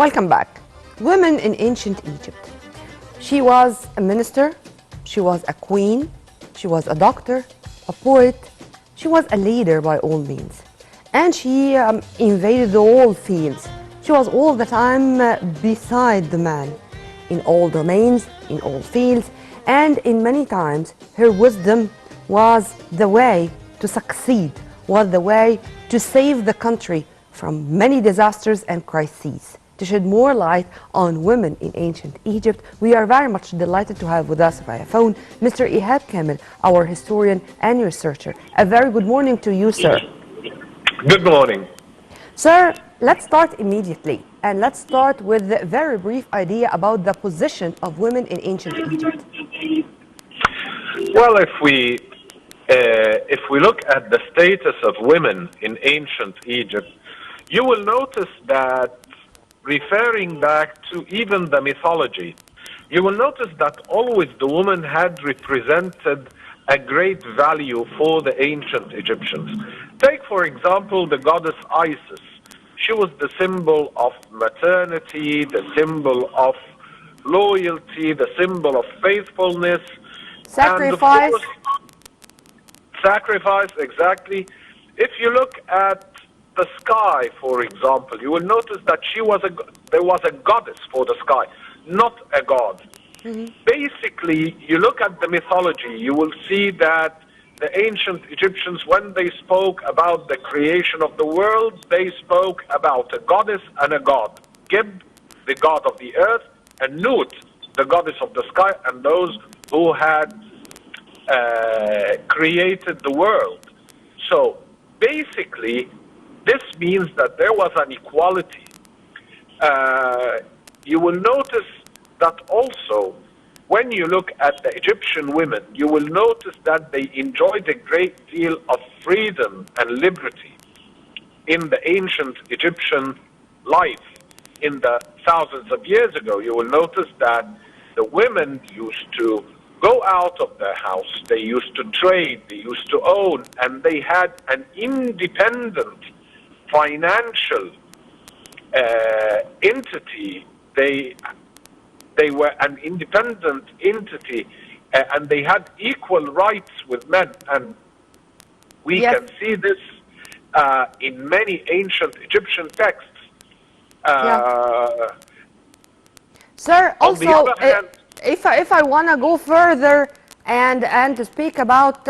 Welcome back. Women in ancient Egypt. She was a minister, she was a queen, she was a doctor, a poet, she was a leader by all means. And she invaded all fields. She was all the time beside the man in all domains, in all fields, and in many times her wisdom was the way to succeed, was the way to save the country from many disasters and crises. To shed more light on women in ancient Egypt, we are very much delighted to have with us via phone Mr. Ihab Kamel, our historian and researcher. A very good morning to you, sir. Good morning. Sir, let's start immediately, and let's start with a very brief idea about the position of women in ancient Egypt. Well, if we look at the status of women in ancient Egypt, you will notice that referring back to even the mythology, you will notice that always the woman had represented a great value for the ancient Egyptians. Take, for example, the goddess Isis. She was the symbol of maternity, the symbol of loyalty, the symbol of faithfulness. Sacrifice. And of course, sacrifice, exactly. If you look at the sky, for example, you will notice that there was a goddess for the sky, not a god. Basically, you look at the mythology, you will see that the ancient Egyptians, when they spoke about the creation of the world, they spoke about a goddess and a god. Gib, the god of the earth, and Nut, the goddess of the sky, and those who had created the world. So basically, this means that there was an equality. You will notice that also when you look at the Egyptian women, you will notice that they enjoyed a great deal of freedom and liberty in the ancient Egyptian life. In the thousands of years ago, you will notice that the women used to go out of their house, they used to trade, they used to own, and they had an independent financial entity. They were an independent entity, and they had equal rights with men. And we can see this in many ancient Egyptian texts. Sir, also, if I want to go further and to speak about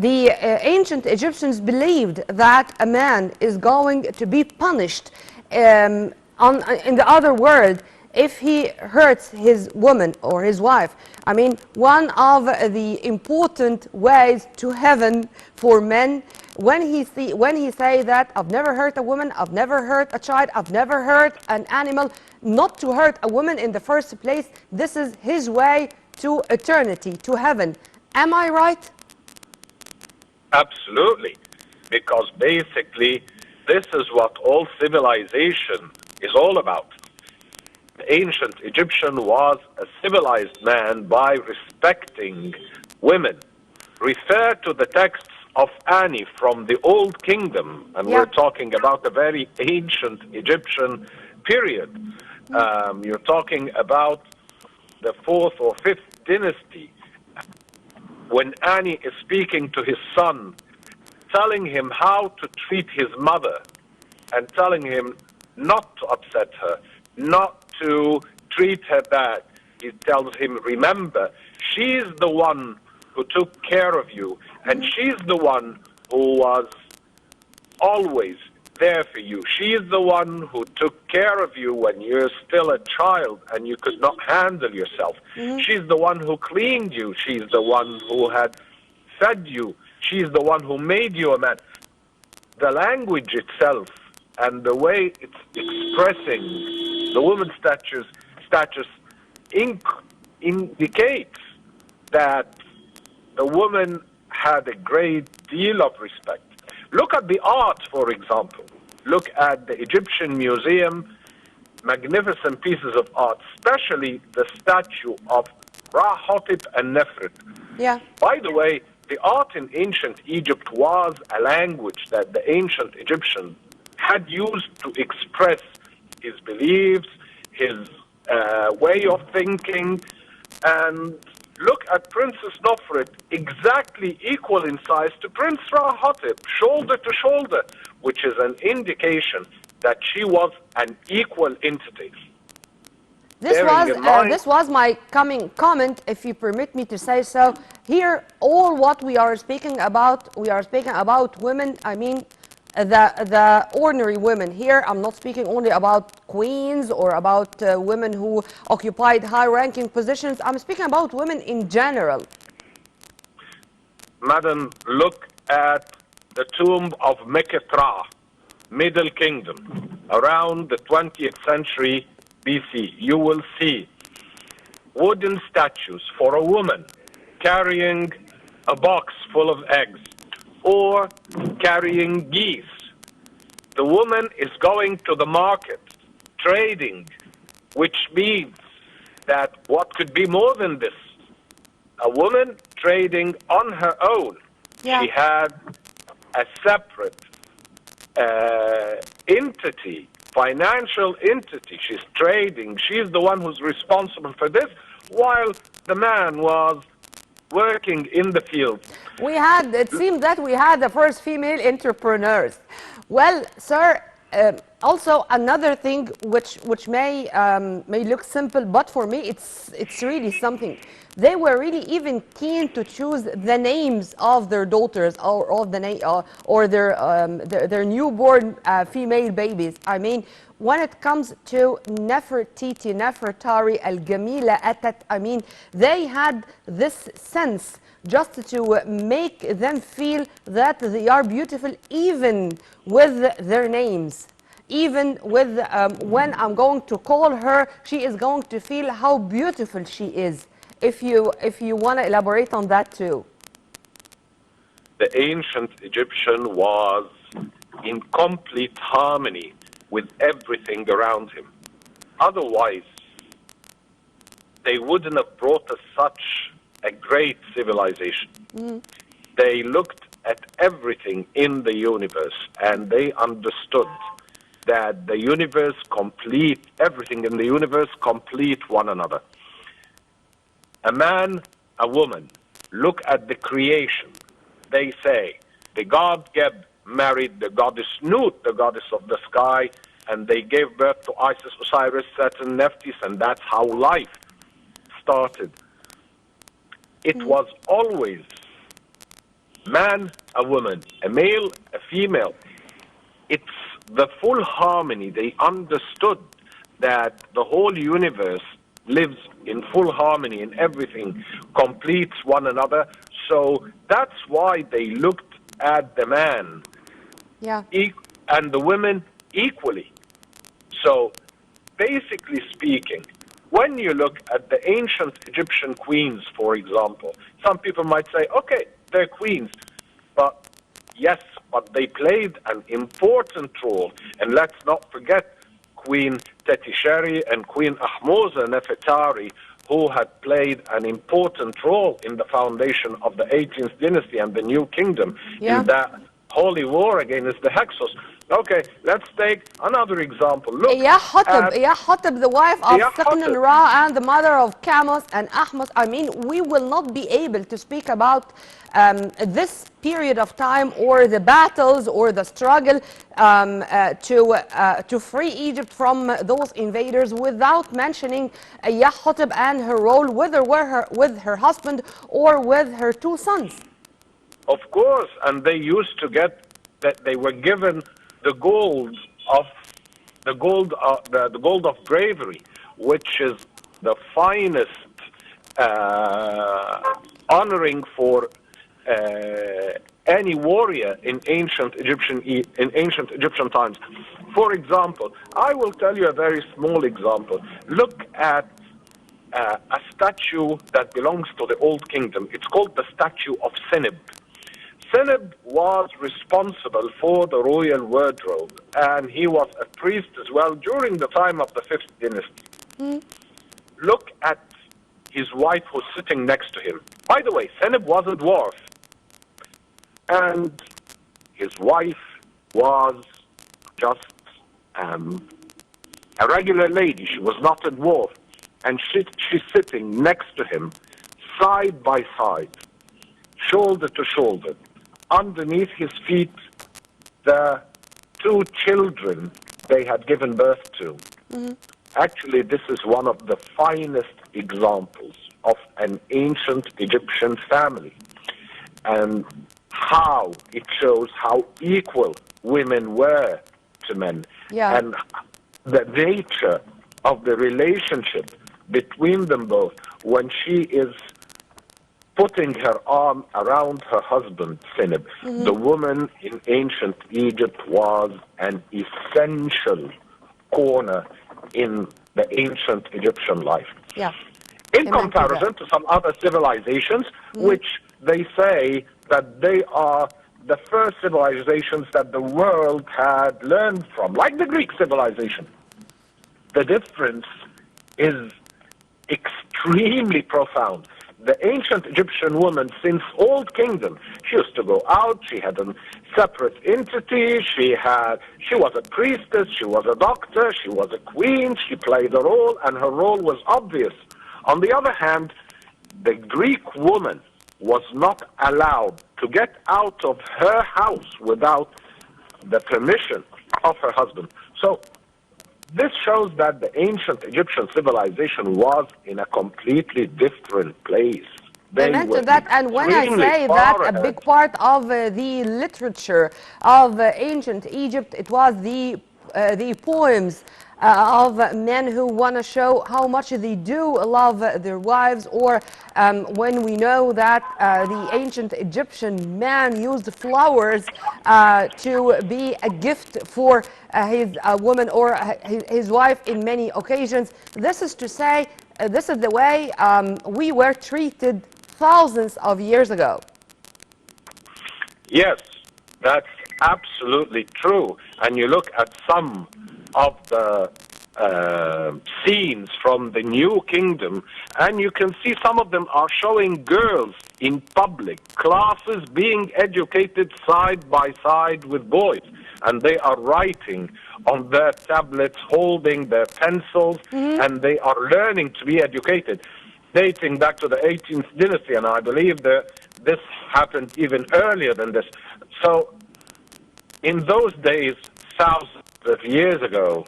the ancient Egyptians believed that a man is going to be punished in the other world if he hurts his woman or his wife. I mean, one of the important ways to heaven for men, when he say that I've never hurt a woman, I've never hurt a child, I've never hurt an animal, not to hurt a woman in the first place, this is his way to eternity, to heaven. Am I right? Absolutely, because basically this is what all civilization is all about. The ancient Egyptian was a civilized man by respecting women. Refer to the texts of Ani from the Old Kingdom, and we're talking about a very ancient Egyptian period. You're talking about the 4th or 5th dynasty, when Ani is speaking to his son, telling him how to treat his mother, and telling him not to upset her, not to treat her bad. He tells him, remember, she's the one who took care of you, and she's the one who was always there for you. She's the one who took care of you when you're still a child and you could not handle yourself. She's the one who cleaned you. She's the one who had fed you. She's the one who made you a man. The language itself and the way it's expressing the woman's status indicates that the woman had a great deal of respect. Look at the art, for example. Look at the Egyptian museum, magnificent pieces of art, especially the statue of Ra-Hotep and Nefret. By the way, the art in ancient Egypt was a language that the ancient Egyptians had used to express his beliefs, his way of thinking. And look at Princess Nofret, exactly equal in size to Prince Rahotep, shoulder to shoulder, which is an indication that she was an equal entity. This was my coming comment, if you permit me to say so. Here, all what we are speaking about women. I mean, the ordinary women. Here, I'm not speaking only about queens or about women who occupied high-ranking positions. I'm speaking about women in general. Madam, look at the tomb of Meketra, Middle Kingdom, around the 20th century BC. You will see wooden statues for a woman carrying a box full of eggs or carrying geese. The woman is going to the market, trading, which means that what could be more than this? A woman trading on her own. Yeah. She had a separate entity, financial entity. She's trading. She's the one who's responsible for this, while the man was working in the field. It seemed that we had the first female entrepreneurs. Well, sir, also another thing which may look simple, but for me it's really something. They were really even keen to choose the names of their daughters or their newborn female babies. I mean, when it comes to Nefertiti, Nefertari, Al-Jamila, Atat, I mean, they had this sense just to make them feel that they are beautiful, even with their names. Even with when I'm going to call her, she is going to feel how beautiful she is. If you want to elaborate on that too. The ancient Egyptian was in complete harmony with everything around him. Otherwise, they wouldn't have brought us such a great civilization. They looked at everything in the universe and they understood that the universe everything in the universe complete one another. A man, a woman, look at the creation. They say the god Geb married the goddess Nut, the goddess of the sky, and they gave birth to Isis, Osiris, Saturn, Nephthys, and that's how life started. It was always man, a woman, a male, a female. It's the full harmony. They understood that the whole universe lives in full harmony and everything completes one another. So that's why they looked at the man and the women equally. So basically speaking, when you look at the ancient Egyptian queens, for example, some people might say, okay, they're queens, but yes, but they played an important role. And let's not forget Queen Tetisheri and Queen Ahmoza Nefertari, who had played an important role in the foundation of the 18th dynasty and the New Kingdom in that holy war against the Hyksos. Okay, let's take another example. Look Ihab, the wife of Seqen Ra and the mother of Camus and Ahmos. I mean, we will not be able to speak about this period of time or the battles or the struggle to free Egypt from those invaders without mentioning Ihab and her role, whether with her husband or with her two sons. Of course, and they used to get that they were given the gold of bravery, which is the finest honoring for any warrior in ancient Egyptian times. For example, I will tell you a very small example. Look at a statue that belongs to the Old Kingdom. It's called the statue of Seneb. Seneb was responsible for the royal wardrobe, and he was a priest as well during the time of the 5th dynasty. Look at his wife who's sitting next to him. By the way, Seneb was a dwarf, and his wife was just a regular lady. She was not a dwarf. And she's sitting next to him, side by side, shoulder to shoulder. Underneath his feet, the two children they had given birth to. Actually, this is one of the finest examples of an ancient Egyptian family, and how it shows how equal women were to men, Yeah. and the nature of the relationship between them both when she is putting her arm around her husband, Sinib. The woman in ancient Egypt was an essential corner in the ancient Egyptian life. Yeah. In Amen to comparison to some other civilizations, which they say that they are the first civilizations that the world had learned from, like the Greek civilization. The difference is extremely profound. The ancient Egyptian woman, since Old Kingdom, she used to go out, she had a separate entity, she was a priestess, she was a doctor, she was a queen, she played a role, and her role was obvious. On the other hand, the Greek woman was not allowed to get out of her house without the permission of her husband. So this shows that the ancient Egyptian civilization was in a completely different place. They Amen were to that. And when I extremely say that far a ahead. big part of the literature of ancient Egypt, it was the poems of men who want to show how much they do love their wives, or when we know that the ancient Egyptian man used flowers to be a gift for his woman or his wife in many occasions. This is to say, this is the way we were treated thousands of years ago. Yes, that's absolutely true. And you look at some of the scenes from the New Kingdom, and you can see some of them are showing girls in public classes being educated side by side with boys. And they are writing on their tablets, holding their pencils, and they are learning to be educated, dating back to the 18th dynasty. And I believe that this happened even earlier than this. So in those days, thousands of years ago,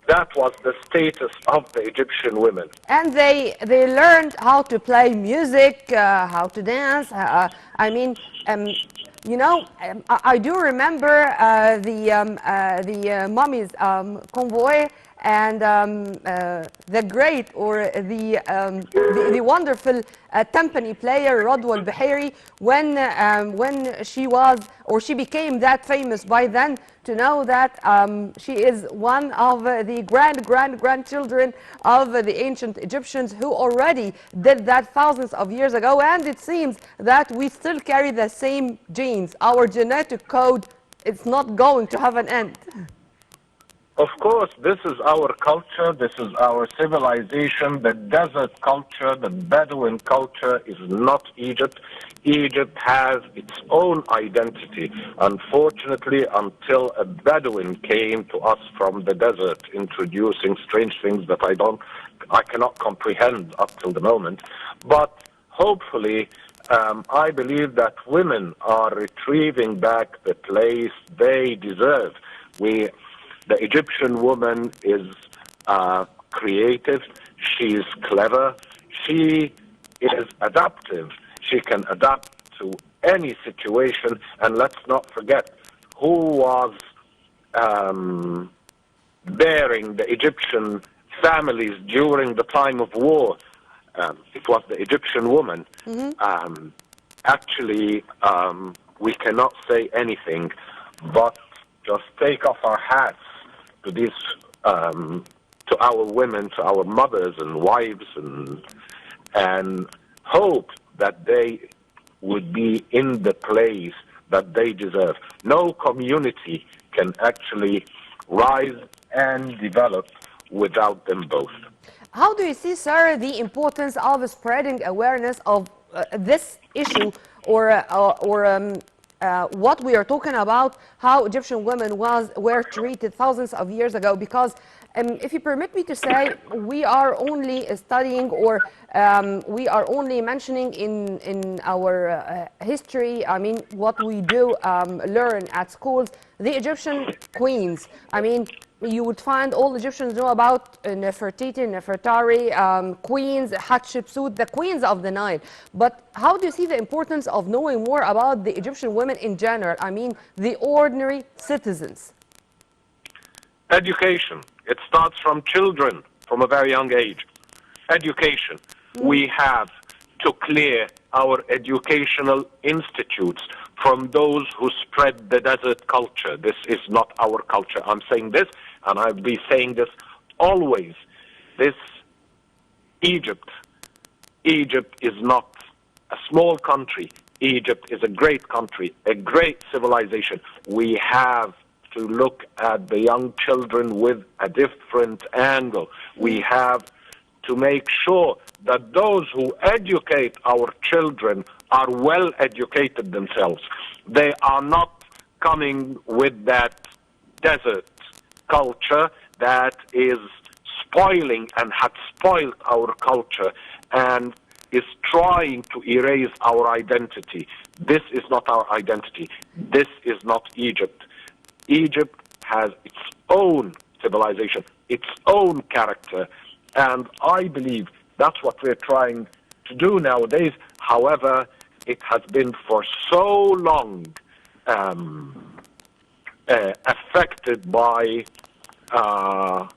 that was the status of the Egyptian women. And they learned how to play music, how to dance. I mean, you know, I do remember the mummies convoy, and the great or the wonderful timpani player Rodwa al-Bahiri, when she was or she became that famous by then, to know that she is one of the grandchildren of the ancient Egyptians who already did that thousands of years ago. And it seems that we still carry the same genes. Our genetic code, it's not going to have an end. Of course, this is our culture, this is our civilization. The desert culture, the Bedouin culture is not Egypt. Egypt has its own identity, unfortunately, until a Bedouin came to us from the desert, introducing strange things that I cannot comprehend up till the moment. But hopefully, I believe that women are retrieving back the place they deserve. The Egyptian woman is creative, she is clever, she is adaptive. She can adapt to any situation, and let's not forget who was bearing the Egyptian families during the time of war. It was the Egyptian woman. Actually, we cannot say anything but just take off our hats to these, to our women, to our mothers and wives, and hope that they would be in the place that they deserve. No community can actually rise and develop without them both. How do you see, sir, the importance of spreading awareness of this issue, or what we are talking about, how Egyptian women were treated thousands of years ago. Because if you permit me to say, we are only studying, or we are only mentioning in our history, I mean, what we do learn at schools, the Egyptian queens. I mean, you would find all Egyptians know about Nefertiti, Nefertari, queens, Hatshepsut, the queens of the Nile. But how do you see the importance of knowing more about the Egyptian women in general? I mean, the ordinary citizens. Education. It starts from children from a very young age. Education. We have to clear our educational institutes from those who spread the desert culture. This is not our culture. I'm saying this, and I'll be saying this always. This Egypt is not a small country. Egypt is a great country, a great civilization. We have to look at the young children with a different angle. We have to make sure that those who educate our children are well educated themselves. They are not coming with that desert culture that is spoiling and had spoiled our culture and is trying to erase our identity. This is not our identity. This is not Egypt. Egypt has its own civilization, its own character, and I believe that's what we're trying to do nowadays. However, it has been for so long affected by an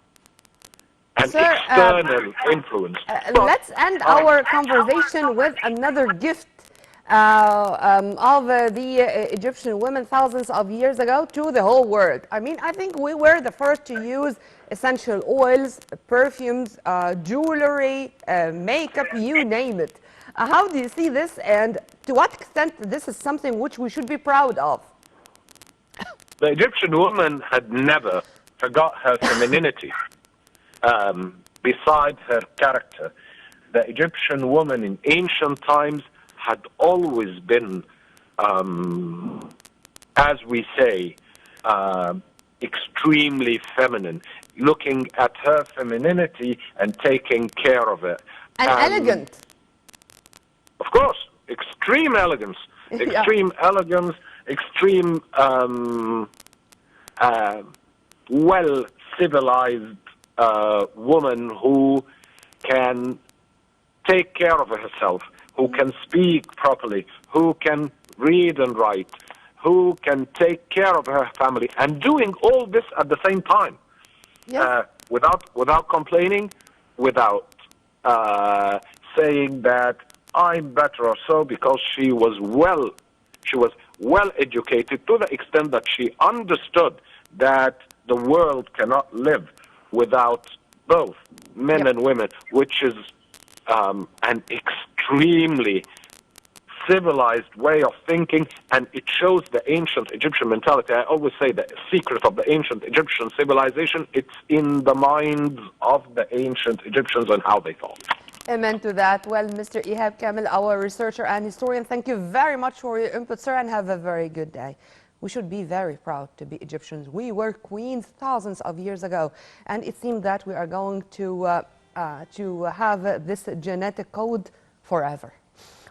external influence. Let's end our conversation with another gift of the Egyptian women thousands of years ago to the whole world. I mean, I think we were the first to use essential oils, perfumes, jewelry, makeup, you name it. How do you see this, and to what extent this is something which we should be proud of? The Egyptian woman had never forgot her femininity. Besides her character, the Egyptian woman in ancient times had always been, as we say, extremely feminine, looking at her femininity and taking care of it. And elegant. Of course, extreme elegance, extreme elegance, extreme well-civilized woman who can take care of herself, who can speak properly, who can read and write, who can take care of her family, and doing all this at the same time, without complaining, without saying that I'm better or so, because she was well educated to the extent that she understood that the world cannot live without both men and women, which is an extremely civilized way of thinking, and it shows the ancient Egyptian mentality. I always say the secret of the ancient Egyptian civilization, it's in the minds of the ancient Egyptians and how they thought. Amen to that. Well, Mr. Ihab Kamel, our researcher and historian, thank you very much for your input, sir, and have a very good day. We should be very proud to be Egyptians. We were queens thousands of years ago, and it seems that we are going to have this genetic code forever.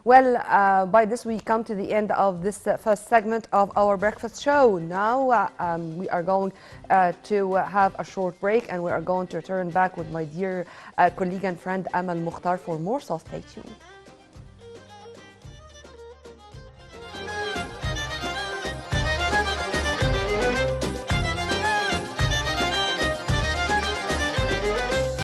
Well, by this we come to the end of this first segment of our breakfast show. Now we are going to have a short break, and we are going to return back with my dear colleague and friend Amal Mukhtar for more, so stay tuned.